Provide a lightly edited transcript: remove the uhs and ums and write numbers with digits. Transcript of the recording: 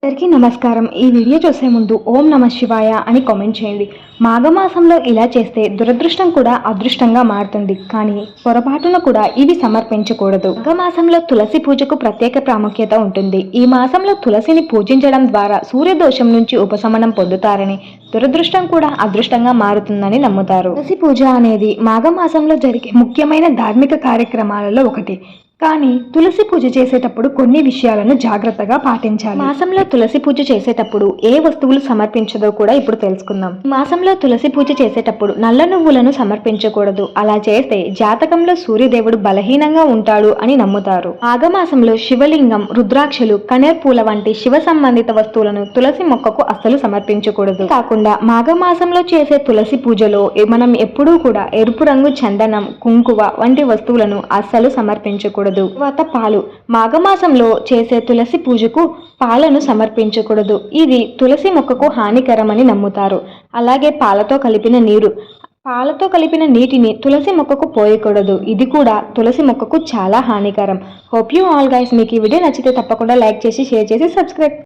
అందరికీ నమస్కారం. ఈ వీడియో చూసే ముందు ఓం నమ శివాయ అని కామెంట్ చేయండి. మాఘమాసంలో ఇలా చేస్తే దురదృష్టం కూడా అదృష్టంగా మారుతుంది. కానీ పొరపాటున కూడా ఇవి సమర్పించకూడదు. మాఘమాసంలో తులసి పూజకు ప్రత్యేక ప్రాముఖ్యత ఉంటుంది. ఈ మాసంలో తులసిని పూజించడం ద్వారా సూర్యదోషం నుంచి ఉపశమనం పొందుతారని, దురదృష్టం కూడా అదృష్టంగా మారుతుందని నమ్ముతారు. తులసి పూజ అనేది మాఘమాసంలో జరిగే ముఖ్యమైన ధార్మిక కార్యక్రమాలలో ఒకటి. కానీ తులసి పూజ చేసేటప్పుడు కొన్ని విషయాలను జాగ్రత్తగా పాటించాలి. మాసంలో తులసి పూజ చేసేటప్పుడు ఏ వస్తువులు సమర్పించదో కూడా ఇప్పుడు తెలుసుకుందాం. మాసంలో తులసి పూజ చేసేటప్పుడు నల్ల నువ్వులను సమర్పించకూడదు. అలా చేస్తే జాతకంలో సూర్యదేవుడు బలహీనంగా ఉంటాడు అని నమ్ముతారు. మాఘమాసంలో శివలింగం, రుద్రాక్షలు, కనేర్ పూల వంటి శివ సంబంధిత వస్తువులను తులసి మొక్కకు అస్సలు సమర్పించకూడదు. కాకుండా మాఘమాసంలో చేసే తులసి పూజలో మనం ఎప్పుడూ కూడా ఎరుపు రంగు చందనం, కుంకువ వంటి వస్తువులను అస్సలు సమర్పించకూడదు. తర్వాత పాలు. మాఘమాసంలో చేసే తులసి పూజకు పాలను సమర్పించకూడదు. ఇది తులసి మొక్కకు హానికరమని నమ్ముతారు. అలాగే పాలతో కలిపిన నీటిని తులసి మొక్కకు పోయకూడదు. ఇది కూడా తులసి మొక్కకు చాలా హానికరం. హోప్ యూ ఆల్ గైస్, మీకు ఈ వీడియో నచ్చితే తప్పకుండా లైక్ చేసి, షేర్ చేసి, సబ్స్క్రైబ్